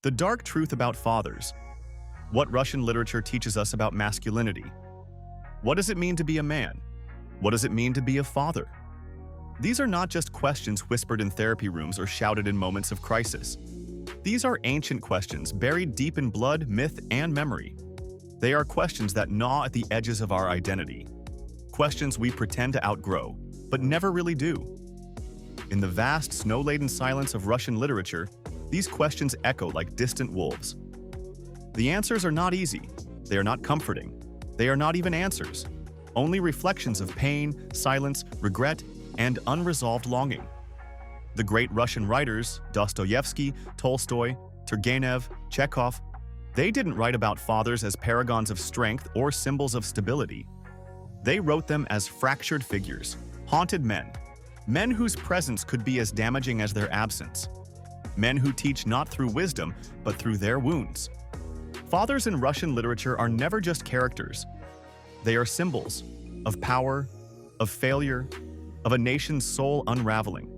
The dark truth about fathers. What Russian literature teaches us about masculinity. What does it mean to be a man? What does it mean to be a father? These are not just questions whispered in therapy rooms or shouted in moments of crisis. These are ancient questions buried deep in blood, myth, and memory. They are questions that gnaw at the edges of our identity. Questions we pretend to outgrow, but never really do. In the vast, snow-laden silence of Russian literature, these questions echo like distant wolves. The answers are not easy. They are not comforting. They are not even answers. Only reflections of pain, silence, regret, and unresolved longing. The great Russian writers, Dostoevsky, Tolstoy, Turgenev, Chekhov, they didn't write about fathers as paragons of strength or symbols of stability. They wrote them as fractured figures, haunted men, men whose presence could be as damaging as their absence, men who teach not through wisdom, but through their wounds. Fathers in Russian literature are never just characters. They are symbols of power, of failure, of a nation's soul unraveling.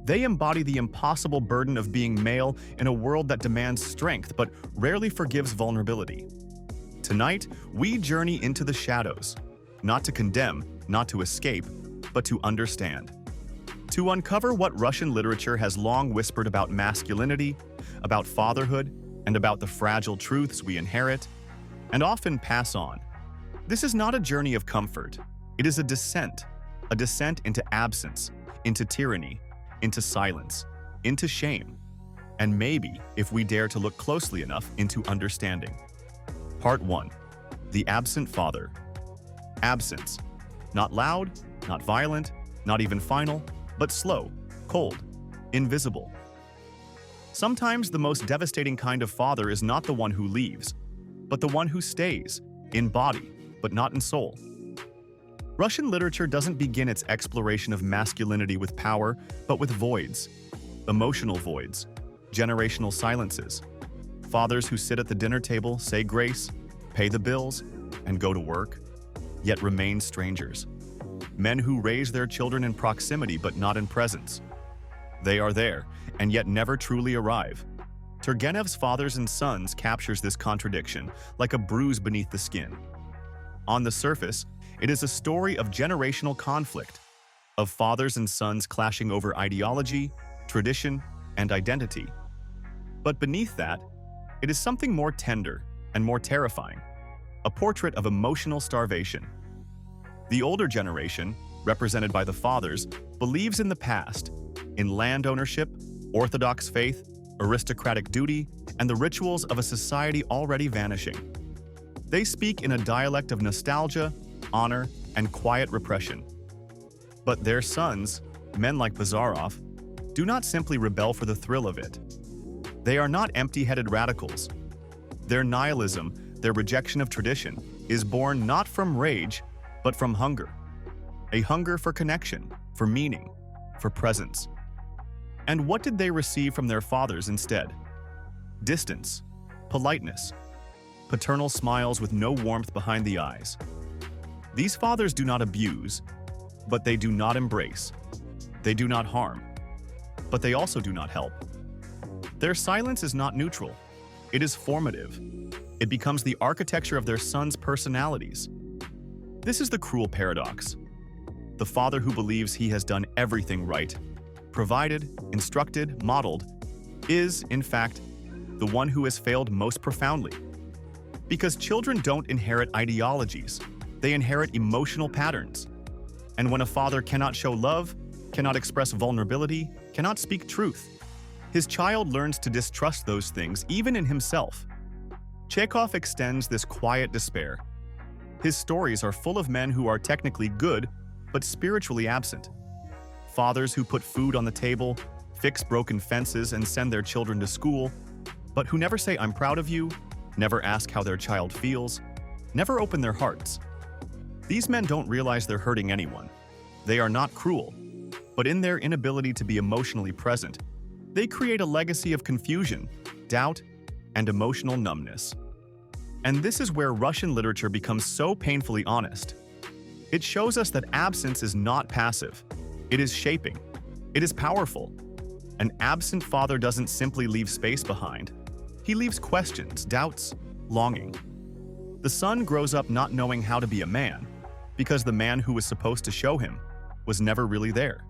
They embody the impossible burden of being male in a world that demands strength but rarely forgives vulnerability. Tonight, we journey into the shadows, not to condemn, not to escape, but to understand. To uncover what Russian literature has long whispered about masculinity, about fatherhood, and about the fragile truths we inherit and often pass on. This is not a journey of comfort. It is a descent into absence, into tyranny, into silence, into shame, and maybe, if we dare to look closely enough, into understanding. Part 1. The Absent Father. Absence. Not loud, not violent, not even final, but slow, cold, invisible. Sometimes the most devastating kind of father is not the one who leaves, but the one who stays, in body, but not in soul. Russian literature doesn't begin its exploration of masculinity with power, but with voids, emotional voids, generational silences. Fathers who sit at the dinner table, say grace, pay the bills, and go to work, yet remain strangers. Men who raise their children in proximity but not in presence. They are there, and yet never truly arrive. Turgenev's Fathers and Sons captures this contradiction like a bruise beneath the skin. On the surface, it is a story of generational conflict, of fathers and sons clashing over ideology, tradition, and identity. But beneath that, it is something more tender and more terrifying, a portrait of emotional starvation. The older generation, represented by the fathers, believes in the past, in land ownership, orthodox faith, aristocratic duty, and the rituals of a society already vanishing. They speak in a dialect of nostalgia, honor, and quiet repression. But their sons, men like Bazarov, do not simply rebel for the thrill of it. They are not empty-headed radicals. Their nihilism, their rejection of tradition, is born not from rage, but from hunger. A hunger for connection, for meaning, for presence. And what did they receive from their fathers instead? Distance, politeness, paternal smiles with no warmth behind the eyes. These fathers do not abuse, but they do not embrace. They do not harm, but they also do not help. Their silence is not neutral. It is formative. It becomes the architecture of their sons' personalities. This is the cruel paradox. The father who believes he has done everything right, provided, instructed, modeled, is, in fact, the one who has failed most profoundly. Because children don't inherit ideologies, they inherit emotional patterns. And when a father cannot show love, cannot express vulnerability, cannot speak truth, his child learns to distrust those things even in himself. Chekhov extends this quiet despair. His stories are full of men who are technically good, but spiritually absent. Fathers who put food on the table, fix broken fences, and send their children to school, but who never say, "I'm proud of you," never ask how their child feels, never open their hearts. These men don't realize they're hurting anyone. They are not cruel, but in their inability to be emotionally present, they create a legacy of confusion, doubt, and emotional numbness. And this is where Russian literature becomes so painfully honest. It shows us that absence is not passive. It is shaping. It is powerful. An absent father doesn't simply leave space behind. He leaves questions, doubts, longing. The son grows up not knowing how to be a man, because the man who was supposed to show him was never really there.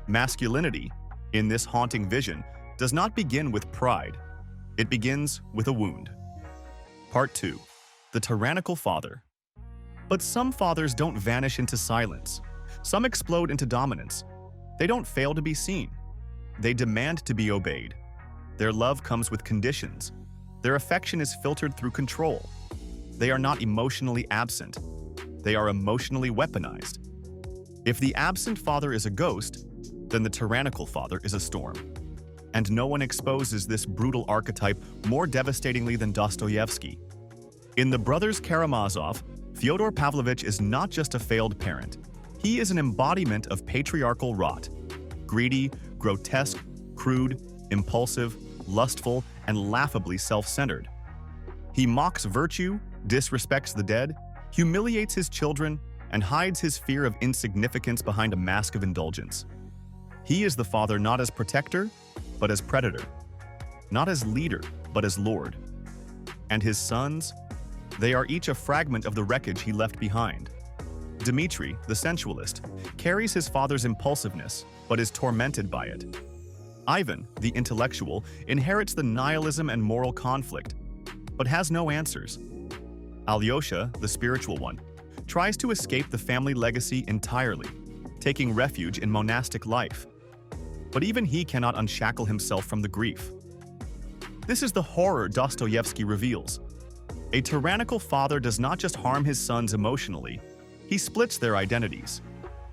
Masculinity, in this haunting vision, does not begin with pride. It begins with a wound. Part 2. The Tyrannical Father. But some fathers don't vanish into silence. Some explode into dominance. They don't fail to be seen. They demand to be obeyed. Their love comes with conditions. Their affection is filtered through control. They are not emotionally absent. They are emotionally weaponized. If the absent father is a ghost, then the tyrannical father is a storm. And no one exposes this brutal archetype more devastatingly than Dostoevsky. In the Brothers Karamazov, Fyodor Pavlovich is not just a failed parent. He is an embodiment of patriarchal rot. Greedy, grotesque, crude, impulsive, lustful, and laughably self-centered. He mocks virtue, disrespects the dead, humiliates his children, and hides his fear of insignificance behind a mask of indulgence. He is the father not as protector, but as predator. Not as leader, but as lord. And his sons? They are each a fragment of the wreckage he left behind. Dmitri, the sensualist, carries his father's impulsiveness, but is tormented by it. Ivan, the intellectual, inherits the nihilism and moral conflict, but has no answers. Alyosha, the spiritual one, tries to escape the family legacy entirely, taking refuge in monastic life. But even he cannot unshackle himself from the grief. This is the horror Dostoevsky reveals. A tyrannical father does not just harm his sons emotionally, he splits their identities.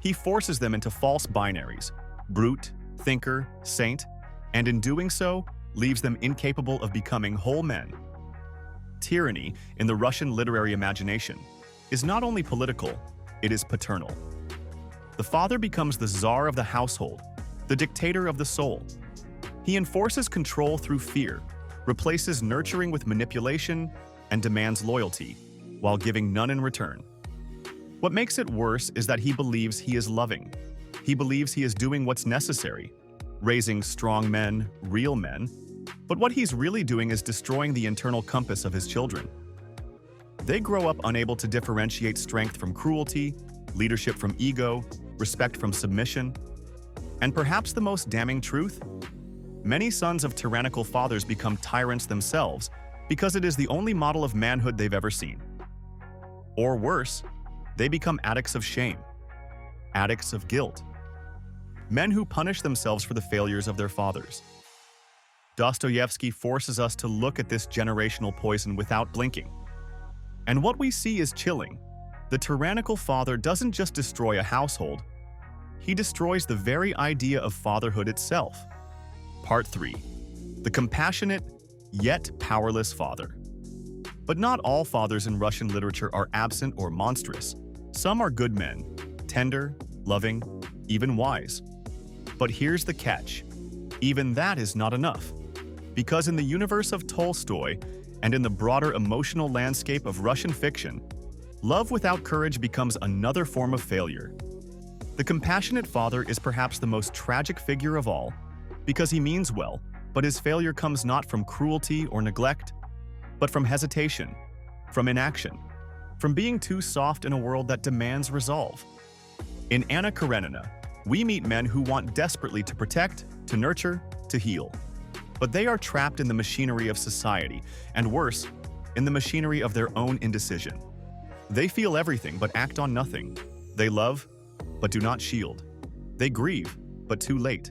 He forces them into false binaries, brute, thinker, saint, and in doing so, leaves them incapable of becoming whole men. Tyranny, in the Russian literary imagination, is not only political, it is paternal. The father becomes the czar of the household, the dictator of the soul. He enforces control through fear, replaces nurturing with manipulation, and demands loyalty, while giving none in return. What makes it worse is that he believes he is loving. He believes he is doing what's necessary, raising strong men, real men, but what he's really doing is destroying the internal compass of his children. They grow up unable to differentiate strength from cruelty, leadership from ego, respect from submission. And perhaps the most damning truth? Many sons of tyrannical fathers become tyrants themselves because it is the only model of manhood they've ever seen. Or worse, they become addicts of shame, addicts of guilt, men who punish themselves for the failures of their fathers. Dostoevsky forces us to look at this generational poison without blinking. And what we see is chilling. The tyrannical father doesn't just destroy a household, he destroys the very idea of fatherhood itself. Part 3. The compassionate, yet powerless father. But not all fathers in Russian literature are absent or monstrous. Some are good men, tender, loving, even wise. But here's the catch. Even that is not enough. Because in the universe of Tolstoy, and in the broader emotional landscape of Russian fiction, love without courage becomes another form of failure. The compassionate father is perhaps the most tragic figure of all, because he means well, but his failure comes not from cruelty or neglect, but from hesitation, from inaction, from being too soft in a world that demands resolve. In Anna Karenina, we meet men who want desperately to protect, to nurture, to heal. But they are trapped in the machinery of society, and worse, in the machinery of their own indecision. They feel everything but act on nothing. They love, but do not shield. They grieve, but too late.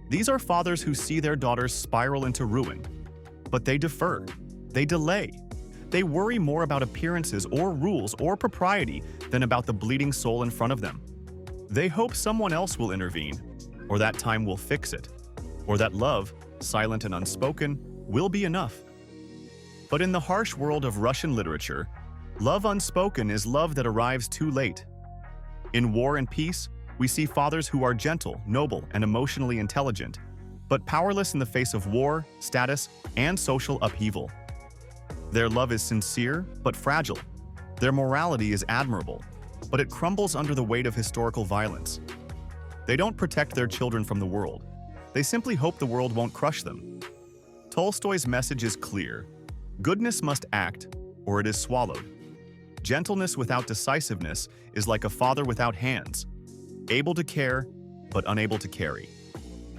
These are fathers who see their daughters spiral into ruin, but they defer, they delay. They worry more about appearances or rules or propriety than about the bleeding soul in front of them. They hope someone else will intervene, or that time will fix it, or that love, silent and unspoken, will be enough. But in the harsh world of Russian literature, love unspoken is love that arrives too late. In War and Peace, we see fathers who are gentle, noble, and emotionally intelligent, but powerless in the face of war, status, and social upheaval. Their love is sincere, but fragile. Their morality is admirable, but it crumbles under the weight of historical violence. They don't protect their children from the world. They simply hope the world won't crush them. Tolstoy's message is clear. Goodness must act, or it is swallowed. Gentleness without decisiveness is like a father without hands, able to care, but unable to carry.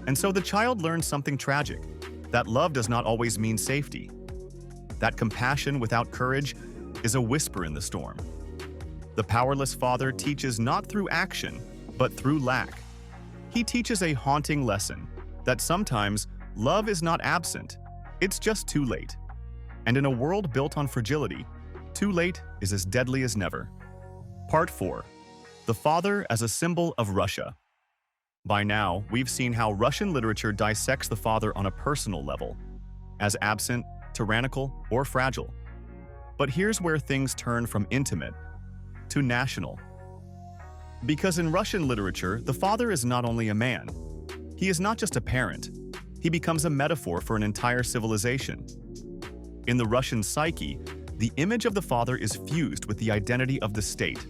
And so the child learns something tragic, that love does not always mean safety. That compassion without courage is a whisper in the storm. The powerless father teaches not through action, but through lack. He teaches a haunting lesson, that sometimes love is not absent, it's just too late. And in a world built on fragility, too late is as deadly as never. Part 4. The Father as a Symbol of Russia. By now, we've seen how Russian literature dissects the father on a personal level, as absent, tyrannical, or fragile. But here's where things turn from intimate to national. Because in Russian literature, the father is not only a man. He is not just a parent. He becomes a metaphor for an entire civilization. In the Russian psyche, the image of the father is fused with the identity of the state.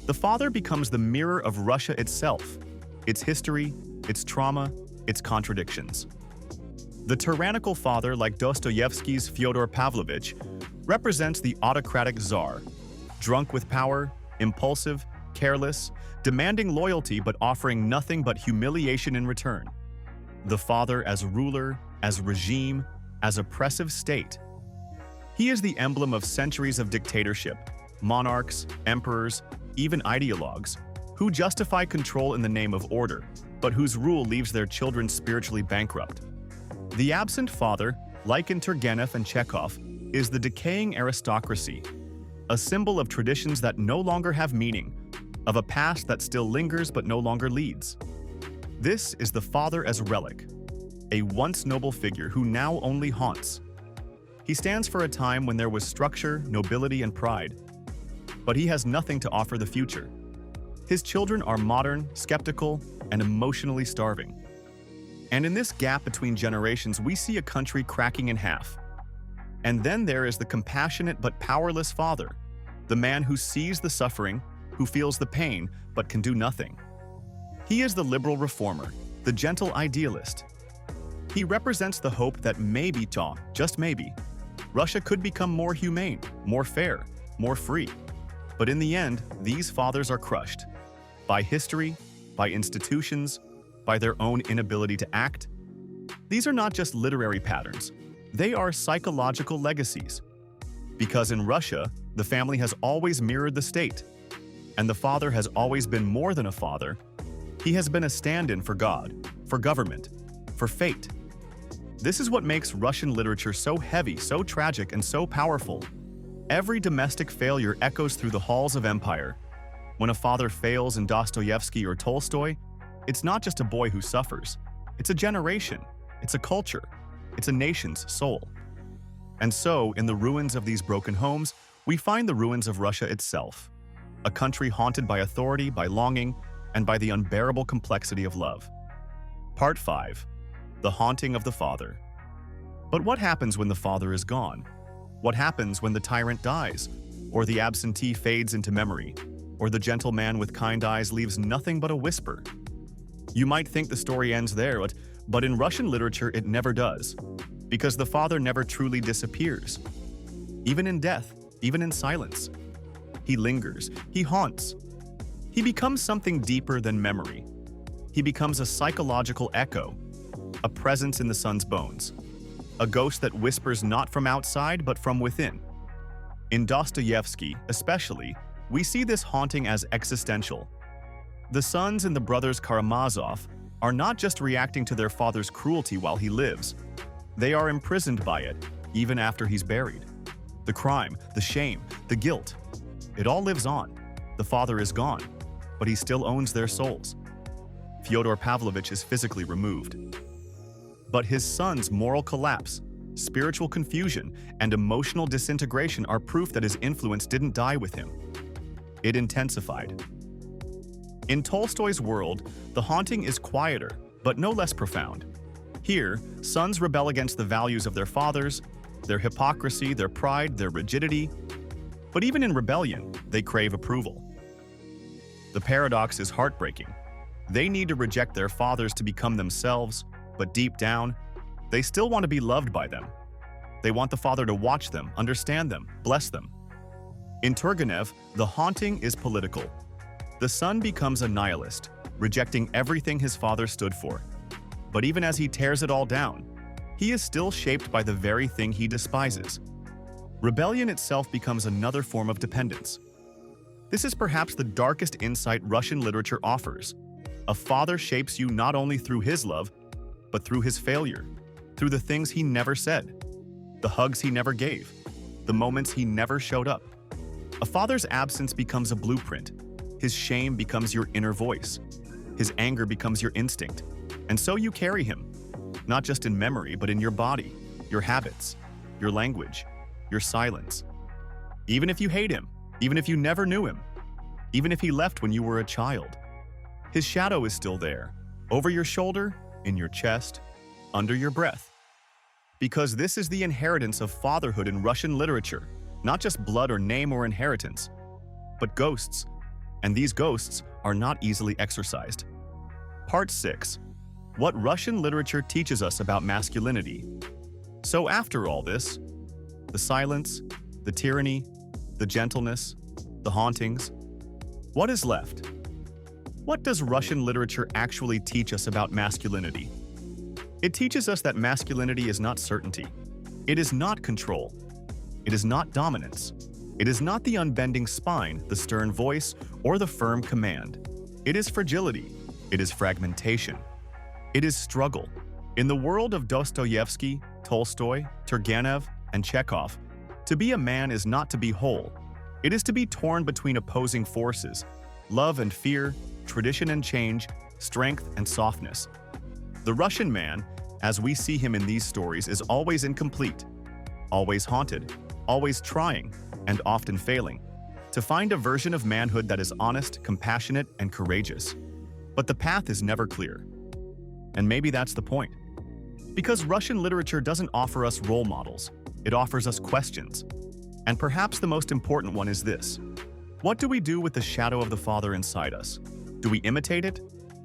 The father becomes the mirror of Russia itself, its history, its trauma, its contradictions. The tyrannical father, like Dostoevsky's Fyodor Pavlovich, represents the autocratic czar, drunk with power, impulsive, careless, demanding loyalty but offering nothing but humiliation in return. The father as ruler, as regime, as oppressive state. He is the emblem of centuries of dictatorship, monarchs, emperors, even ideologues, who justify control in the name of order, but whose rule leaves their children spiritually bankrupt. The absent father, like in Turgenev and Chekhov, is the decaying aristocracy, a symbol of traditions that no longer have meaning, of a past that still lingers but no longer leads. This is the father as relic, a once noble figure who now only haunts. He stands for a time when there was structure, nobility, and pride, but he has nothing to offer the future. His children are modern, skeptical, and emotionally starving. And in this gap between generations, we see a country cracking in half. And then there is the compassionate but powerless father, the man who sees the suffering, who feels the pain, but can do nothing. He is the liberal reformer, the gentle idealist. He represents the hope that maybe, just maybe, Russia could become more humane, more fair, more free. But in the end, these fathers are crushed. By history, by institutions, by their own inability to act. These are not just literary patterns. They are psychological legacies. Because in Russia, the family has always mirrored the state. And the father has always been more than a father. He has been a stand-in for God, for government, for fate. This is what makes Russian literature so heavy, so tragic, and so powerful. Every domestic failure echoes through the halls of empire. When a father fails in Dostoevsky or Tolstoy, it's not just a boy who suffers. It's a generation. It's a culture. It's a nation's soul. And so, in the ruins of these broken homes, we find the ruins of Russia itself. A country haunted by authority, by longing, and by the unbearable complexity of love. Part 5. The Haunting of the Father. But what happens when the father is gone? What happens when the tyrant dies, or the absentee fades into memory, or the gentle man with kind eyes leaves nothing but a whisper? You might think the story ends there, but in Russian literature it never does, because the father never truly disappears. Even in death, even in silence. He lingers, he haunts. He becomes something deeper than memory. He becomes a psychological echo, a presence in the son's bones, a ghost that whispers not from outside but from within. In Dostoevsky, especially, we see this haunting as existential. The sons in the Brothers Karamazov are not just reacting to their father's cruelty while he lives. They are imprisoned by it, even after he's buried. The crime, the shame, the guilt, it all lives on. The father is gone, but he still owns their souls. Fyodor Pavlovich is physically removed. But his son's moral collapse, spiritual confusion, and emotional disintegration are proof that his influence didn't die with him. It intensified. In Tolstoy's world, the haunting is quieter, but no less profound. Here, sons rebel against the values of their fathers, their hypocrisy, their pride, their rigidity. But even in rebellion, they crave approval. The paradox is heartbreaking. They need to reject their fathers to become themselves, but deep down, They still want to be loved by them. They want the father to watch them, understand them, bless them. In Turgenev, the haunting is political. The son becomes a nihilist, rejecting everything his father stood for. But even as he tears it all down, he is still shaped by the very thing he despises. Rebellion itself becomes another form of dependence. This is perhaps the darkest insight Russian literature offers. A father shapes you not only through his love, but through his failure, through the things he never said, the hugs he never gave, the moments he never showed up. A father's absence becomes a blueprint. His shame becomes your inner voice. His anger becomes your instinct. And so you carry him, not just in memory, but in your body, your habits, your language, your silence. Even if you hate him, even if you never knew him, even if he left when you were a child, his shadow is still there, over your shoulder, in your chest, under your breath. Because this is the inheritance of fatherhood in Russian literature, not just blood or name or inheritance, but ghosts. And these ghosts are not easily exorcised. Part 6. What Russian literature teaches us about masculinity. So after all this, the silence, the tyranny, the gentleness, the hauntings, what is left? What does Russian literature actually teach us about masculinity? It teaches us that masculinity is not certainty. It is not control. It is not dominance. It is not the unbending spine, the stern voice, or the firm command. It is fragility. It is fragmentation. It is struggle. In the world of Dostoevsky, Tolstoy, Turgenev, and Chekhov, to be a man is not to be whole. It is to be torn between opposing forces, love and fear, tradition and change, strength and softness. The Russian man, as we see him in these stories, is always incomplete, always haunted, always trying, and often failing, to find a version of manhood that is honest, compassionate, and courageous. But the path is never clear. And maybe that's the point. Because Russian literature doesn't offer us role models, it offers us questions. And perhaps the most important one is this: what do we do with the shadow of the father inside us? Do we imitate it?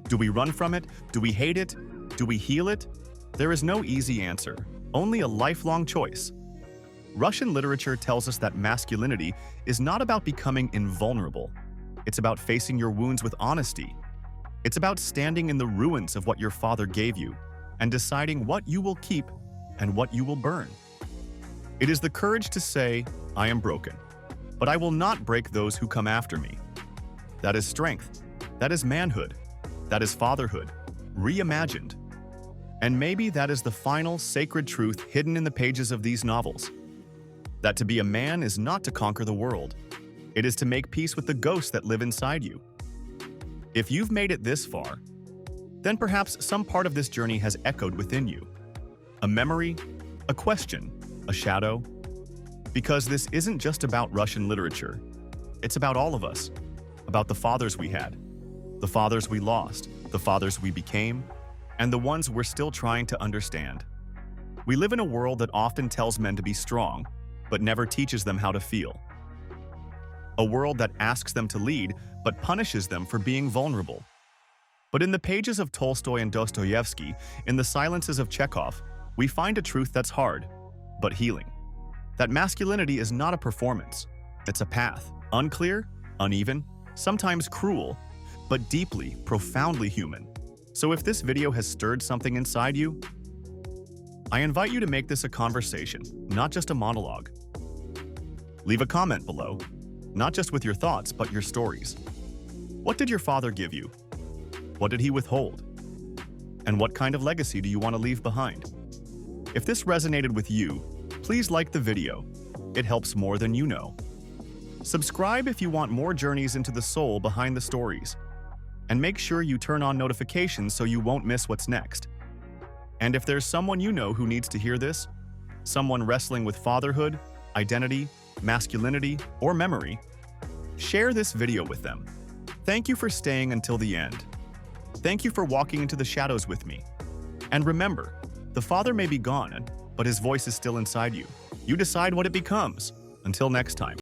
Do we run from it? Do we hate it? Do we heal it? There is no easy answer, only a lifelong choice. Russian literature tells us that masculinity is not about becoming invulnerable. It's about facing your wounds with honesty. It's about standing in the ruins of what your father gave you and deciding what you will keep and what you will burn. It is the courage to say, I am broken, but I will not break those who come after me. That is strength. That is manhood. That is fatherhood, reimagined. And maybe that is the final sacred truth hidden in the pages of these novels. That to be a man is not to conquer the world. It is to make peace with the ghosts that live inside you. If you've made it this far, then perhaps some part of this journey has echoed within you. A memory, a question, a shadow. Because this isn't just about Russian literature. It's about all of us. About the fathers we had, the fathers we lost, the fathers we became, and the ones we're still trying to understand. We live in a world that often tells men to be strong, but never teaches them how to feel. A world that asks them to lead, but punishes them for being vulnerable. But in the pages of Tolstoy and Dostoevsky, in the silences of Chekhov, we find a truth that's hard, but healing. That masculinity is not a performance. It's a path, unclear, uneven, sometimes cruel, but deeply, profoundly human. So if this video has stirred something inside you, I invite you to make this a conversation, not just a monologue. Leave a comment below, not just with your thoughts, but your stories. What did your father give you? What did he withhold? And what kind of legacy do you want to leave behind? If this resonated with you, please like the video. It helps more than you know. Subscribe if you want more journeys into the soul behind the stories. And make sure you turn on notifications so you won't miss what's next. And if there's someone you know who needs to hear this, someone wrestling with fatherhood, identity, masculinity, or memory, share this video with them. Thank you for staying until the end. Thank you for walking into the shadows with me. And remember, the father may be gone, but his voice is still inside you. You decide what it becomes. Until next time.